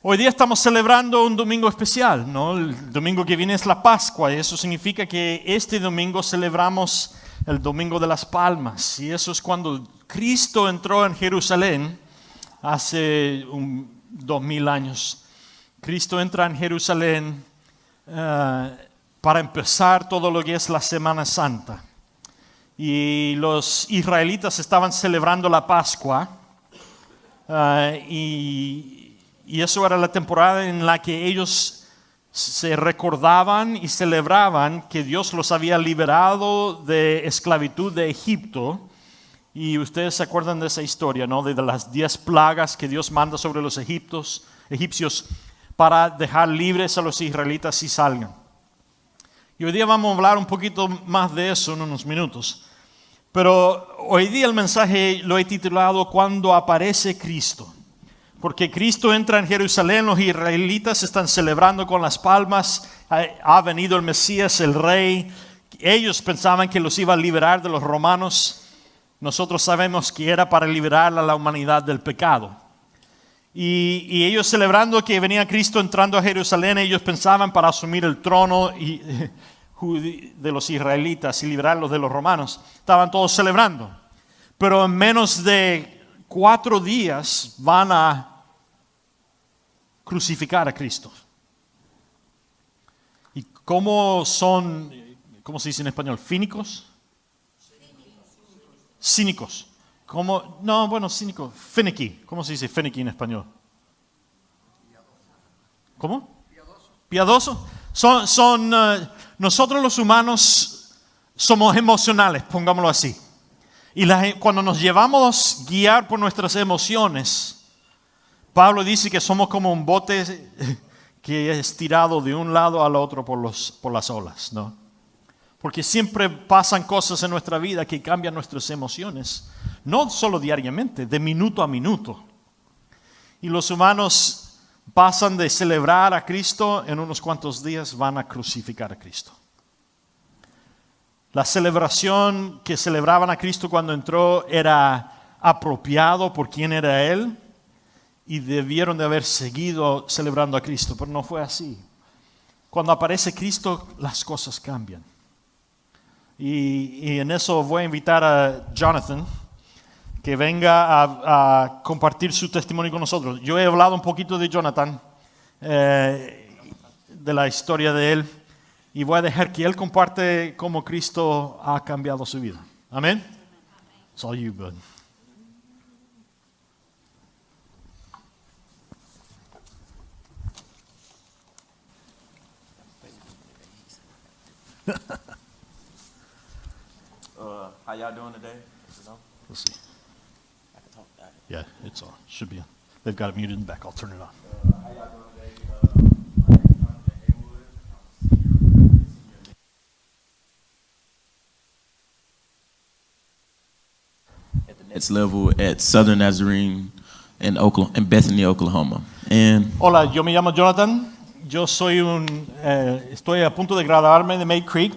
Hoy día estamos celebrando un domingo especial, ¿no? El domingo que viene es la Pascua y eso significa que este domingo celebramos el Domingo de las Palmas. Y eso es cuando Cristo entró en Jerusalén hace 2000 años. Cristo entra en Jerusalén para empezar todo lo que es la Semana Santa. Y los israelitas estaban celebrando la Pascua y eso era la temporada en la que ellos se recordaban y celebraban que Dios los había liberado de esclavitud de Egipto. Y ustedes se acuerdan de esa historia, ¿no? De las 10 plagas que Dios manda sobre los egipcios para dejar libres a los israelitas si salgan. Y hoy día vamos a hablar un poquito más de eso en unos minutos. Pero hoy día el mensaje lo he titulado Cuando aparece Cristo. Porque Cristo entra en Jerusalén, los israelitas están celebrando con las palmas, ha venido el Mesías, el Rey. Ellos pensaban que los iba a liberar de los romanos. Nosotros sabemos que era para liberar a la humanidad del pecado. Y ellos celebrando que venía Cristo entrando a Jerusalén, ellos pensaban para asumir el trono de los israelitas y liberarlos de los romanos. Estaban todos celebrando. Pero en menos de 4 días van a crucificar a Cristo. ¿Y cómo son, cómo se dice en español? ¿Cínicos? Cínicos. ¿Cómo? No, bueno, cínico. Finicky. ¿Cómo se dice finicky en español? ¿Cómo? Piadoso. Nosotros los humanos somos emocionales, pongámoslo así. Y cuando nos llevamos guiar por nuestras emociones, Pablo dice que somos como un bote que es tirado de un lado al otro por las olas, ¿no? Porque siempre pasan cosas en nuestra vida que cambian nuestras emociones, no solo diariamente, de minuto a minuto. Y los humanos pasan de celebrar a Cristo, en unos cuantos días van a crucificar a Cristo. La celebración que celebraban a Cristo cuando entró era apropiado por quién era Él y debieron de haber seguido celebrando a Cristo, pero no fue así. Cuando aparece Cristo, las cosas cambian. Y en eso voy a invitar a Jonathan que venga a compartir su testimonio con nosotros. Yo he hablado un poquito de Jonathan, de la historia de él. Y voy a dejar que él comparte cómo Cristo ha cambiado su vida. Amén. It's all you, bud. How y'all doing today? You know? Let's see. I can talk that. Yeah, it's on. Should be on. They've got it muted in the back. I'll turn it on. How y'all doing today? My name is Jonathan Haywood. I'm a senior. At the next level at Southern Nazarene in Bethany, Oklahoma. And Hola, yo me llamo Jonathan. Yo soy estoy a punto de graduarme de May Creek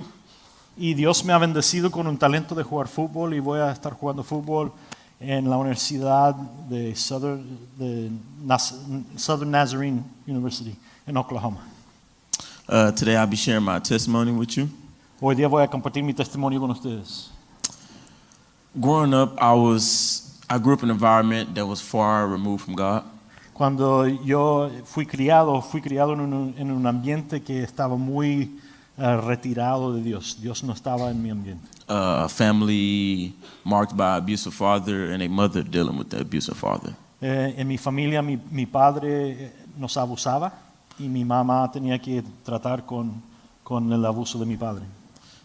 y Dios me ha bendecido con un talento de jugar fútbol y voy a estar jugando fútbol en la Universidad de Southern Nazarene University en Oklahoma. today I'll be sharing my testimony with you. Hoy día voy a compartir mi testimonio con ustedes. Growing up, I grew up in an environment that was far removed from God. Cuando yo fui criado en un ambiente que estaba muy retirado de Dios. Dios no estaba en mi ambiente. A family marked by abusive father and a mother dealing with the abusive father. En mi familia, mi padre nos abusaba y mi mamá tenía que tratar con el abuso de mi padre.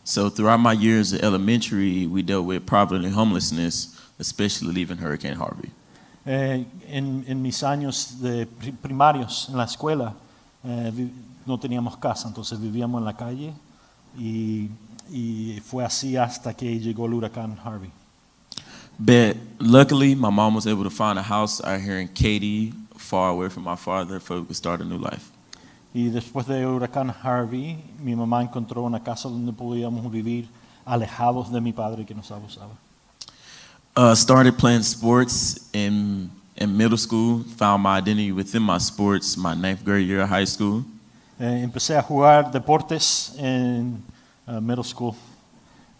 So throughout my years of elementary, we dealt with poverty and homelessness, especially leaving Hurricane Harvey. En mis años de primarios en la escuela no teníamos casa, entonces vivíamos en la calle y fue así hasta que llegó el huracán Harvey. But luckily, my mom was able to find a house out here in Katy, far away from my father, so we could start a new life. Y después del huracán Harvey, mi mamá encontró una casa donde podíamos vivir alejados de mi padre que nos abusaba. Started playing sports in In middle school, found my identity within my sports my 9th grade year of high school. Empecé a jugar deportes en middle school,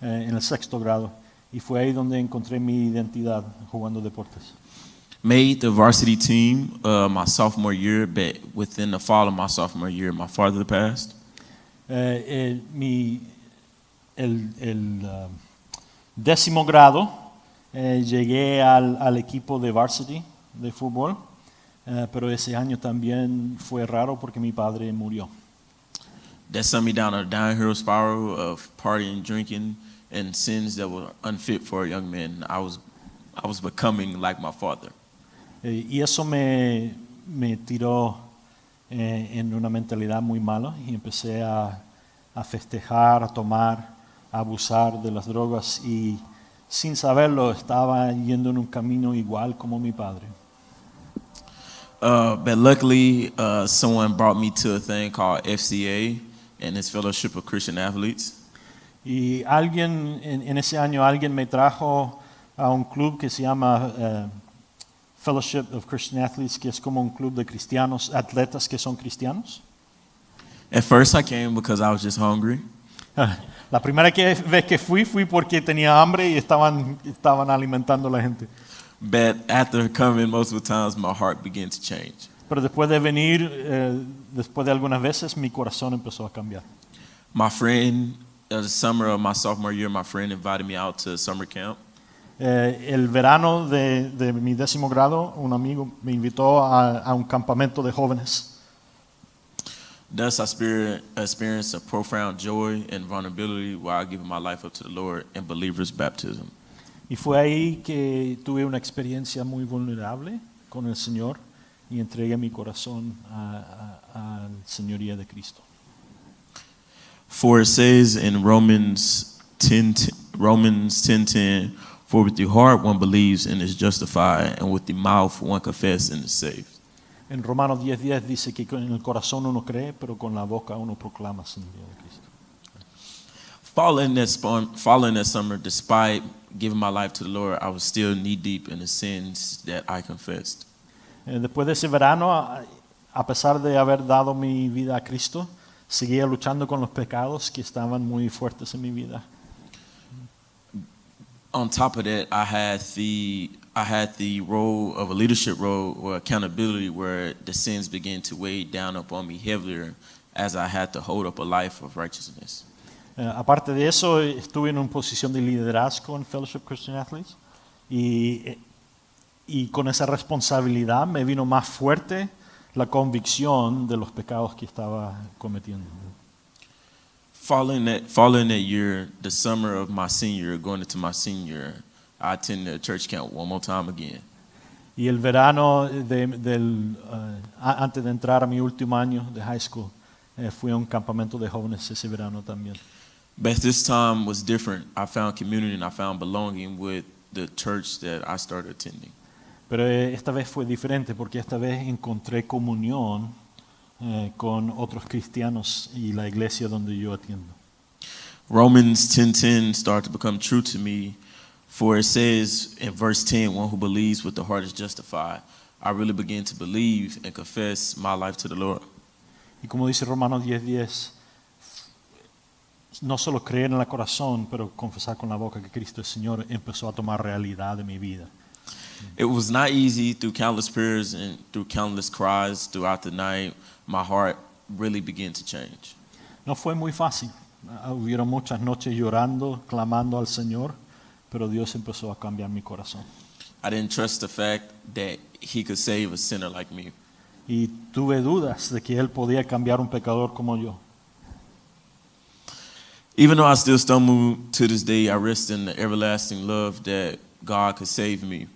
en el 6º grado, y fue ahí donde encontré mi identidad jugando deportes. Made the varsity team my sophomore year, but within the fall of my sophomore year, my father passed. El 10º grado llegué al equipo de varsity de fútbol, pero ese año también fue raro porque mi padre murió. That sent me down a downhill spiral of partying, drinking, and sins that were unfit for a young man. I was becoming like my father. Y eso me tiró en una mentalidad muy mala y empecé a festejar, a tomar, a abusar de las drogas y sin saberlo estaba yendo en un camino igual como mi padre. But luckily, someone brought me to a thing called FCA, and it's Fellowship of Christian Athletes. Y alguien en ese año alguien me trajo a un club que se llama Fellowship of Christian Athletes, que es como un club de cristianos, atletas que son cristianos. At first, I came because I was just hungry. La primera vez que fui porque tenía hambre y estaban alimentando a la gente. But after coming multiple times, my heart began to change. Pero después de venir, después de algunas veces, mi corazón empezó a cambiar. My friend, the summer of my sophomore year, my friend invited me out to summer camp. El verano de mi 10º grado, un amigo me invitó a un campamento de jóvenes. Thus, I experienced a profound joy and vulnerability while giving my life up to the Lord in believer's baptism. Y fue ahí que tuve una experiencia muy vulnerable con el Señor y entregué mi corazón al señoría de Cristo. For it says in Romans 10:10, for with the heart one believes and is justified, and with the mouth one confesses and is saved. En Romanos 10:10 dice que en el corazón uno cree, pero con la boca uno proclama la señoría de Cristo. Following that summer, despite giving my life to the Lord, I was still knee deep in the sins that I confessed. Después de ese verano, a pesar de haber dado mi vida a Cristo, seguía luchando con los pecados que estaban muy fuertes en mi vida. On top of that, I had the role of a leadership role or accountability where the sins began to weigh down upon me heavier as I had to hold up a life of righteousness. Aparte de eso, estuve en una posición de liderazgo en Fellowship Christian Athletes y con esa responsabilidad me vino más fuerte la convicción de los pecados que estaba cometiendo. Following that year, the summer of my senior year, going into my senior year, I attended a church camp one more time again. Y el verano antes de entrar a mi último año de high school, fui a un campamento de jóvenes ese verano también. But this time was different. I found community and I found belonging with the church that I started attending. Pero esta vez fue diferente porque esta vez encontré comunión con otros cristianos y la iglesia donde yo atiendo. Romans 10:10 started to become true to me, for it says in verse 10, one who believes with the heart is justified. I really began to believe and confess my life to the Lord. Y como dice Romanos 10:10, no solo creer en el corazón, pero confesar con la boca que Cristo es Señor empezó a tomar realidad de mi vida. It was not easy through countless prayers and through countless cries throughout the night. My heart really began to change. No fue muy fácil. Hubieron muchas noches llorando, clamando al Señor, pero Dios empezó a cambiar mi corazón. I didn't trust the fact that He could save a sinner like me. Y tuve dudas de que Él podía cambiar un pecador como yo. Even though I still stumble to this day, I rest in the everlasting love that God could save me.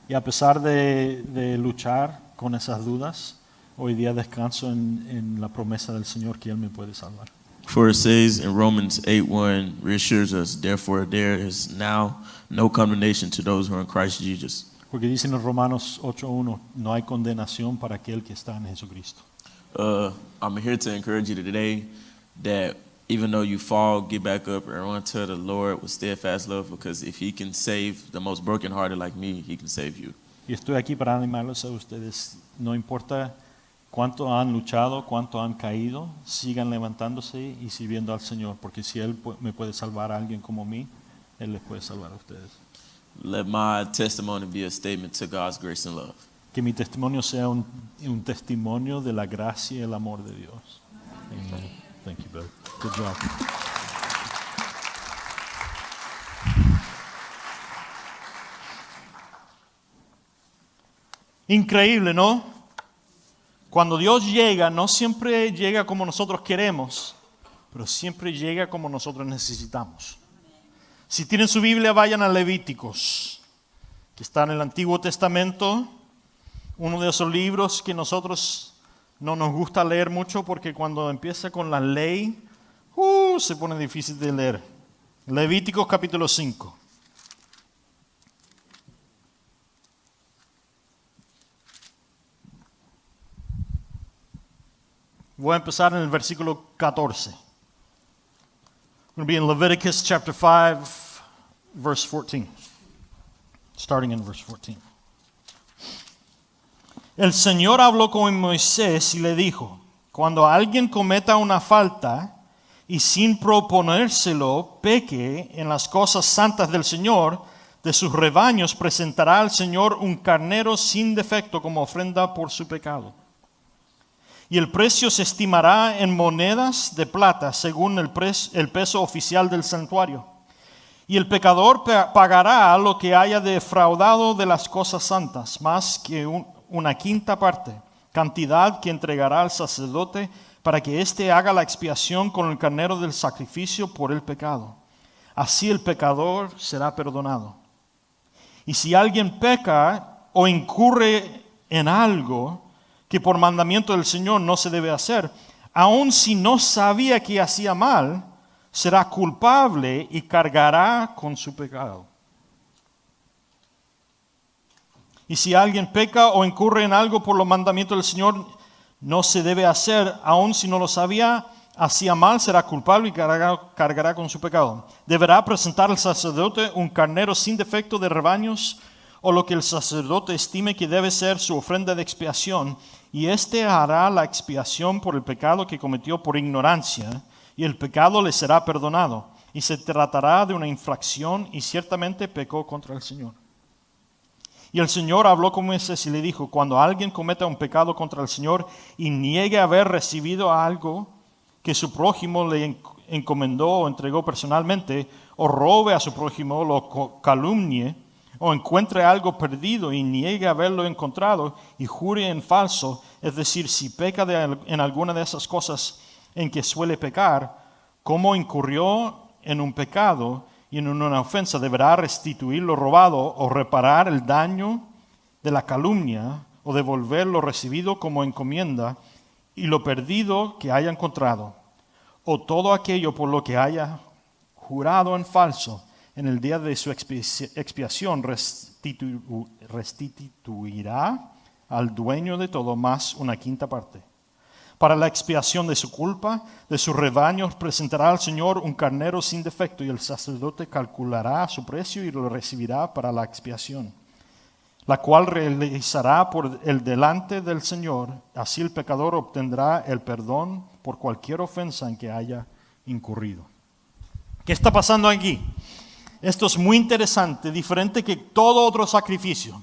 Y a pesar de luchar con esas dudas, hoy día descanso en la promesa del Señor que Él me puede salvar. For it says in Romans 8:1, reassures us, therefore there is now no condemnation to those who are in Christ Jesus. Porque dice en Romanos 8:1, no hay condenación para aquel que está en Jesucristo. I'm here to encourage you today that even though you fall, get back up and run to the Lord with steadfast love, because if He can save the most brokenhearted like me, He can save you. Y estoy aquí para animarlos a ustedes. No importa cuánto han luchado, cuánto han caído, sigan levantándose y sirviendo al Señor, porque si Él me puede salvar a alguien como mí, Él les puede salvar a ustedes. Let my testimony be a statement to God's grace and love. Que mi testimonio sea un testimonio de la gracia y el amor de Dios. Amen. Thank you, brother. Good job. Increíble, ¿no? Cuando Dios llega, no siempre llega como nosotros queremos, pero siempre llega como nosotros necesitamos. Si tienen su Biblia, vayan a Levíticos, que está en el Antiguo Testamento, uno de esos libros que nosotros no nos gusta leer mucho porque cuando empieza con la ley, se pone difícil de leer. Levíticos capítulo 5. Voy a empezar en el versículo 14. I'm going to be in Leviticus chapter 5, verse 14. Starting in verse 14. El Señor habló con Moisés y le dijo, cuando alguien cometa una falta y sin proponérselo peque en las cosas santas del Señor, de sus rebaños presentará al Señor un carnero sin defecto como ofrenda por su pecado. Y el precio se estimará en monedas de plata según el peso oficial del santuario. Y el pecador pagará lo que haya defraudado de las cosas santas, más que una quinta parte, cantidad que entregará al sacerdote para que éste haga la expiación con el carnero del sacrificio por el pecado. Así el pecador será perdonado. Y si alguien peca o incurre en algo que por mandamiento del Señor no se debe hacer, aun si no sabía que hacía mal, será culpable y cargará con su pecado. Y si alguien peca o incurre en algo por los mandamientos del Señor no se debe hacer, aun si no lo sabía, hacía mal, será culpable y cargará con su pecado. Deberá presentar al sacerdote un carnero sin defecto de rebaños o lo que el sacerdote estime que debe ser su ofrenda de expiación, y éste hará la expiación por el pecado que cometió por ignorancia, y el pecado le será perdonado, y se tratará de una infracción, y ciertamente pecó contra el Señor. Y el Señor habló con Moisés y le dijo, cuando alguien cometa un pecado contra el Señor y niegue haber recibido algo que su prójimo le encomendó o entregó personalmente, o robe a su prójimo, lo calumnie, o encuentre algo perdido y niegue haberlo encontrado y jure en falso, es decir, si peca en alguna de esas cosas en que suele pecar, como incurrió en un pecado y en una ofensa, deberá restituir lo robado o reparar el daño de la calumnia o devolver lo recibido como encomienda y lo perdido que haya encontrado, o todo aquello por lo que haya jurado en falso. En el día de su expiación restituirá al dueño de todo más una quinta parte. Para la expiación de su culpa, de sus rebaños, presentará al Señor un carnero sin defecto, y el sacerdote calculará su precio y lo recibirá para la expiación, la cual realizará por el delante del Señor. Así el pecador obtendrá el perdón por cualquier ofensa en que haya incurrido. ¿Qué está pasando aquí? Esto es muy interesante, diferente que todo otro sacrificio.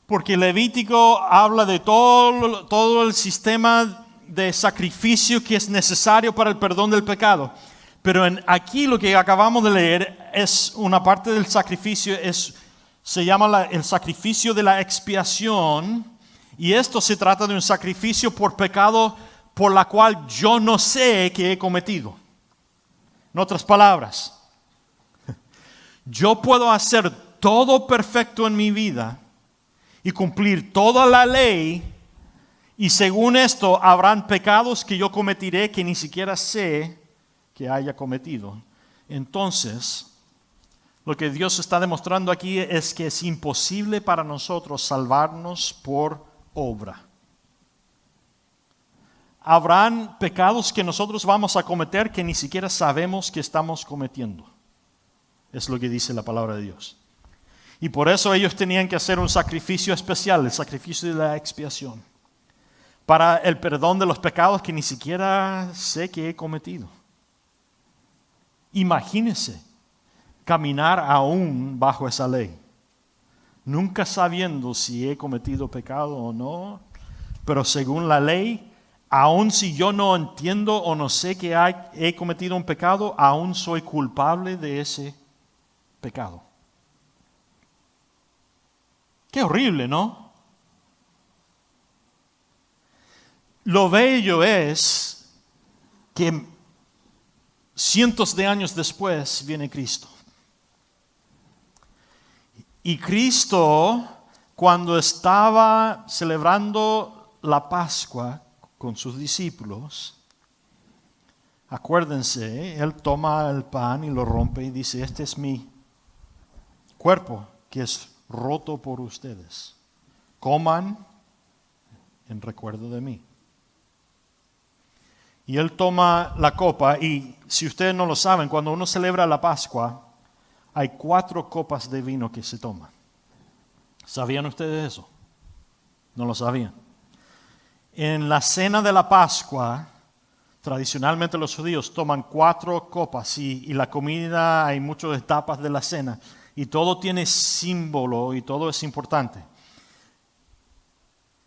Porque Levítico habla de todo el sistema de sacrificio que es necesario para el perdón del pecado. Pero aquí lo que acabamos de leer es una parte del sacrificio, se llama el sacrificio de la expiación. Y esto se trata de un sacrificio por pecado por la cual yo no sé que he cometido. En otras palabras, yo puedo hacer todo perfecto en mi vida y cumplir toda la ley, y según esto habrán pecados que yo cometeré que ni siquiera sé que haya cometido. Entonces, lo que Dios está demostrando aquí es que es imposible para nosotros salvarnos por obra. Habrán pecados que nosotros vamos a cometer que ni siquiera sabemos que estamos cometiendo. Es lo que dice la palabra de Dios. Y por eso ellos tenían que hacer un sacrificio especial, el sacrificio de la expiación, para el perdón de los pecados que ni siquiera sé que he cometido. Imagínense caminar aún bajo esa ley, nunca sabiendo si he cometido pecado o no, pero según la ley, aun si yo no entiendo o no sé que he cometido un pecado, aún soy culpable de ese pecado. Qué horrible, ¿no? Lo bello es que cientos de años después viene Cristo. Y Cristo, cuando estaba celebrando la Pascua con sus discípulos, acuérdense, Él toma el pan y lo rompe y dice, este es mi cuerpo que es roto por ustedes. Coman en recuerdo de mí. Y Él toma la copa y si ustedes no lo saben, cuando uno celebra la Pascua, hay 4 copas de vino que se toman. ¿Sabían ustedes eso? No lo sabían. En la cena de la Pascua, tradicionalmente los judíos toman 4 copas y la comida, hay muchas etapas de la cena y todo tiene símbolo y todo es importante.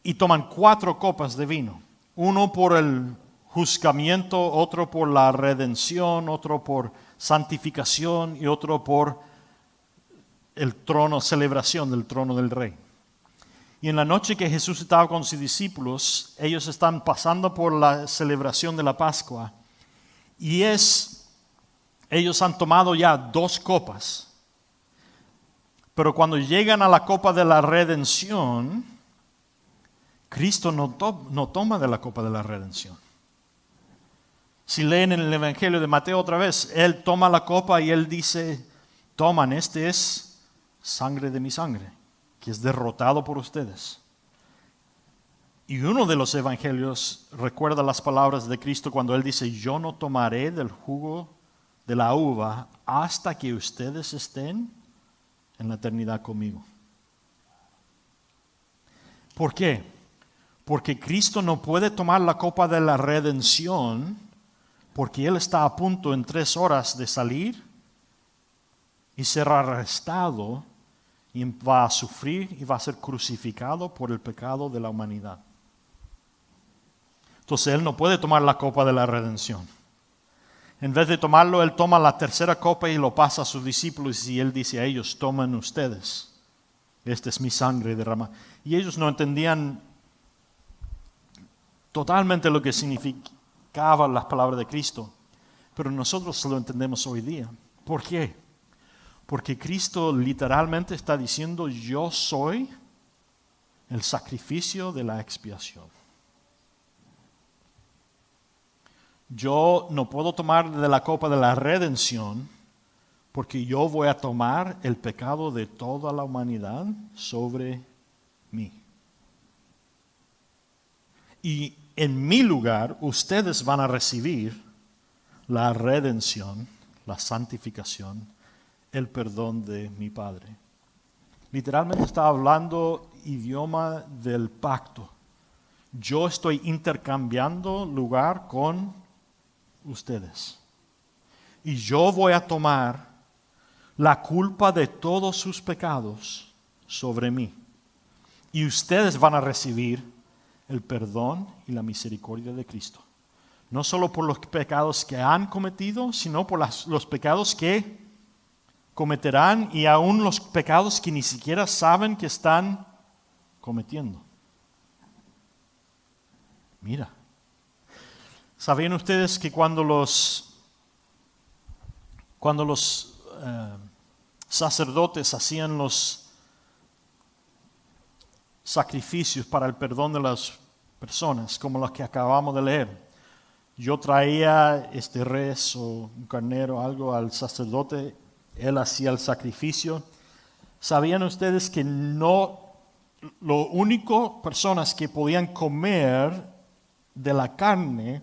Y toman 4 copas de vino, uno por el juzgamiento, otro por la redención, otro por santificación y otro por el trono, celebración del trono del rey. Y en la noche que Jesús estaba con sus discípulos, ellos están pasando por la celebración de la Pascua y ellos han tomado ya 2 copas. Pero cuando llegan a la copa de la redención, Cristo no toma de la copa de la redención. Si leen en el Evangelio de Mateo otra vez, Él toma la copa y Él dice, toman, este es sangre de mi sangre, que es derrotado por ustedes. Y uno de los evangelios recuerda las palabras de Cristo cuando Él dice, yo no tomaré del jugo de la uva hasta que ustedes estén en la eternidad conmigo. ¿Por qué? Porque Cristo no puede tomar la copa de la redención porque Él está a punto en 3 horas de salir y ser arrestado y va a sufrir y va a ser crucificado por el pecado de la humanidad. Entonces Él no puede tomar la copa de la redención. En vez de tomarlo, Él toma la 3ª copa y lo pasa a sus discípulos y Él dice a ellos, tomen ustedes, esta es mi sangre derramada. Y ellos no entendían totalmente lo que significaba las palabras de Cristo, pero nosotros lo entendemos hoy día. ¿Por qué? Porque Cristo literalmente está diciendo, yo soy el sacrificio de la expiación. Yo no puedo tomar de la copa de la redención porque yo voy a tomar el pecado de toda la humanidad sobre mí. Y en mi lugar, ustedes van a recibir la redención, la santificación, el perdón de mi Padre. Literalmente está hablando idioma del pacto. Yo estoy intercambiando lugar con ustedes. Y yo voy a tomar la culpa de todos sus pecados sobre mí. Y ustedes van a recibir el perdón y la misericordia de Cristo. No solo por los pecados que han cometido, sino por los pecados que cometerán y aún los pecados que ni siquiera saben que están cometiendo. Mira, ¿sabían ustedes que cuando los sacerdotes hacían los sacrificios para el perdón de las personas, como los que acabamos de leer? Yo traía res o un carnero, algo al sacerdote, él hacía el sacrificio. ¿Sabían ustedes que lo único personas que podían comer de la carne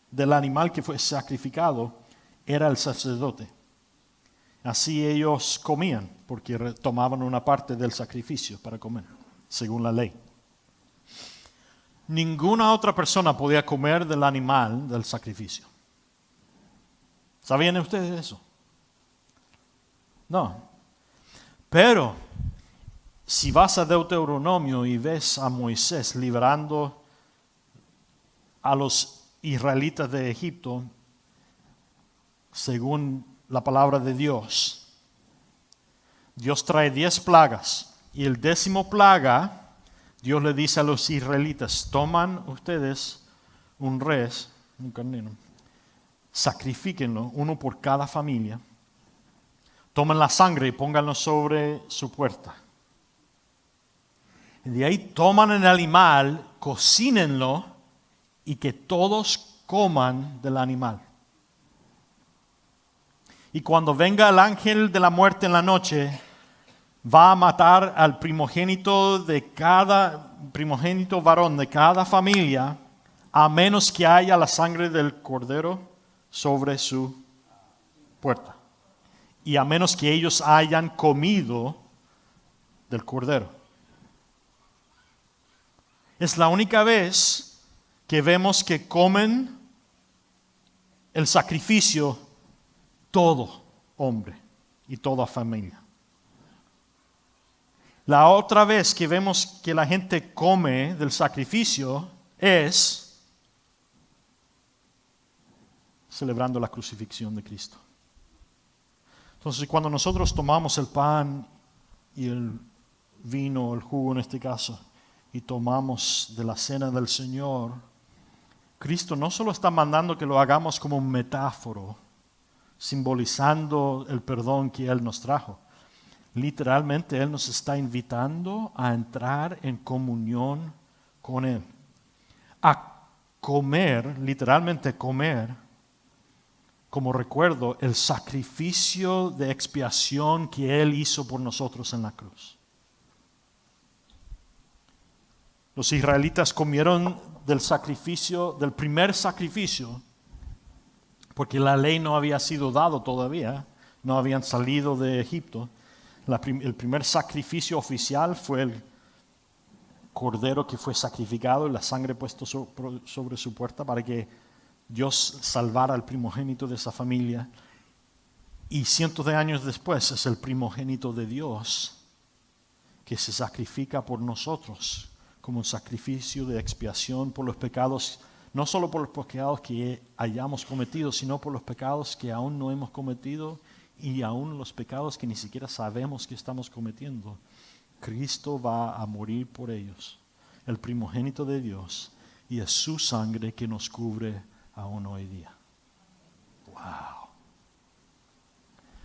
del animal que fue sacrificado era el sacerdote? Así ellos comían, porque tomaban una parte del sacrificio para comer, según la ley. Ninguna otra persona podía comer del animal del sacrificio. ¿Sabían ustedes eso? No. Pero si vas a Deuteronomio y ves a Moisés liberando a los israelitas de Egipto, según la palabra de Dios, Dios trae 10 plagas y el 10º plaga, Dios le dice a los israelitas, toman ustedes un res, un carnero, sacrifíquenlo, uno por cada familia, tomen la sangre y pónganlo sobre su puerta. Y de ahí toman el animal, cocínenlo y que todos coman del animal. Y cuando venga el ángel de la muerte en la noche, va a matar al primogénito varón de cada familia, a menos que haya la sangre del cordero sobre su puerta. Y a menos que ellos hayan comido del cordero. Es la única vez que vemos que comen el sacrificio todo hombre y toda familia. La otra vez que vemos que la gente come del sacrificio es celebrando la crucifixión de Cristo. Entonces, cuando nosotros tomamos el pan y el vino, el jugo en este caso, y tomamos de la cena del Señor, Cristo no solo está mandando que lo hagamos como un metáforo, simbolizando el perdón que Él nos trajo. Literalmente Él nos está invitando a entrar en comunión con Él. A comer, literalmente comer, como recuerdo, el sacrificio de expiación que Él hizo por nosotros en la cruz. Los israelitas comieron del sacrificio, del primer sacrificio, porque la ley no había sido dado todavía, no habían salido de Egipto. El primer sacrificio oficial fue el cordero que fue sacrificado y la sangre puesta sobre su puerta para que Dios salvara al primogénito de esa familia. Y cientos de años después es el primogénito de Dios que se sacrifica por nosotros como un sacrificio de expiación por los pecados, no solo por los pecados que hayamos cometido, sino por los pecados que aún no hemos cometido y aún los pecados que ni siquiera sabemos que estamos cometiendo. Cristo va a morir por ellos, el primogénito de Dios, y es su sangre que nos cubre aún hoy día. Wow.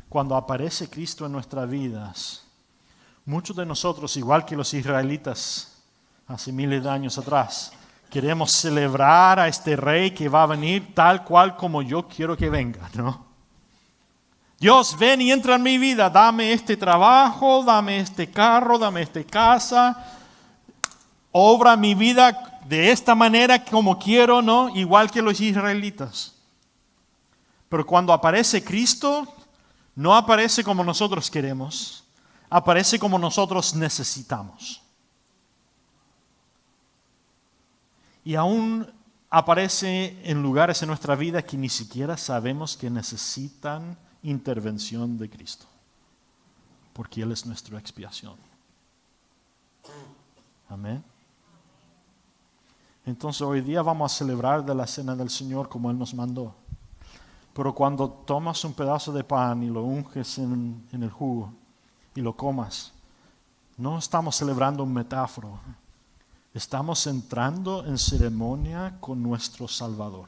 Cuando aparece Cristo en nuestras vidas, muchos de nosotros, igual que los israelitas hace miles de años atrás, queremos celebrar a este rey que va a venir tal cual como yo quiero que venga, ¿no? Dios, ven y entra en mi vida, dame este trabajo, dame este carro, dame esta casa, obra mi vida de esta manera como quiero, ¿no? Igual que los israelitas. Pero cuando aparece Cristo, no aparece como nosotros queremos, aparece como nosotros necesitamos. Y aún aparece en lugares en nuestra vida que ni siquiera sabemos que necesitan intervención de Cristo, porque Él es nuestra expiación. Amén. Entonces hoy día vamos a celebrar de la cena del Señor como Él nos mandó. Pero cuando tomas un pedazo de pan y lo unges en el jugo y lo comas, no estamos celebrando un metáforo. Estamos entrando en ceremonia con nuestro Salvador.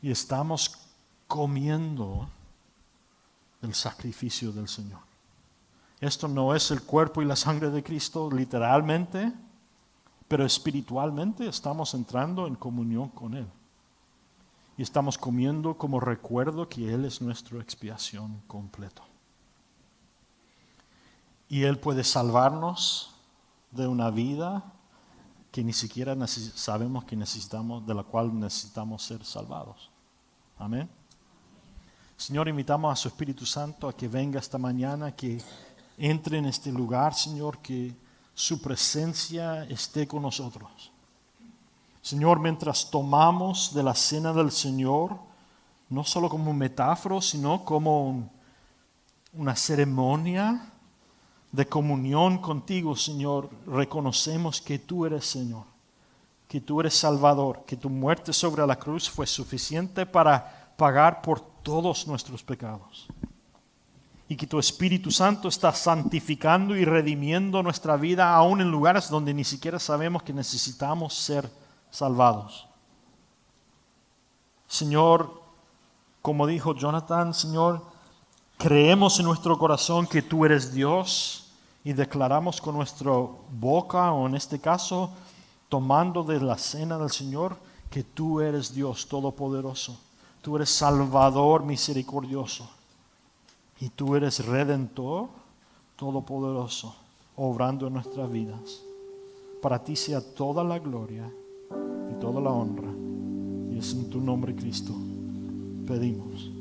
Y estamos comiendo el sacrificio del Señor. Esto no es el cuerpo y la sangre de Cristo literalmente, pero espiritualmente estamos entrando en comunión con Él. Y estamos comiendo como recuerdo que Él es nuestra expiación completa. Y Él puede salvarnos de una vida que ni siquiera sabemos que necesitamos, de la cual necesitamos ser salvados. Amén. Señor, invitamos a su Espíritu Santo a que venga esta mañana, que entre en este lugar, Señor, que su presencia esté con nosotros. Señor, mientras tomamos de la cena del Señor, no solo como metáfora, sino como una ceremonia de comunión contigo, Señor, reconocemos que tú eres Señor, que tú eres Salvador, que tu muerte sobre la cruz fue suficiente para pagar por todos nuestros pecados. Y que tu Espíritu Santo está santificando y redimiendo nuestra vida aún en lugares donde ni siquiera sabemos que necesitamos ser salvados. Señor, como dijo Jonathan, Señor, creemos en nuestro corazón que tú eres Dios y declaramos con nuestra boca, o en este caso, tomando de la cena del Señor, que tú eres Dios todopoderoso. Tú eres Salvador misericordioso. Y tú eres Redentor todopoderoso, obrando en nuestras vidas. Para ti sea toda la gloria y toda la honra. Y es en tu nombre, Cristo, pedimos.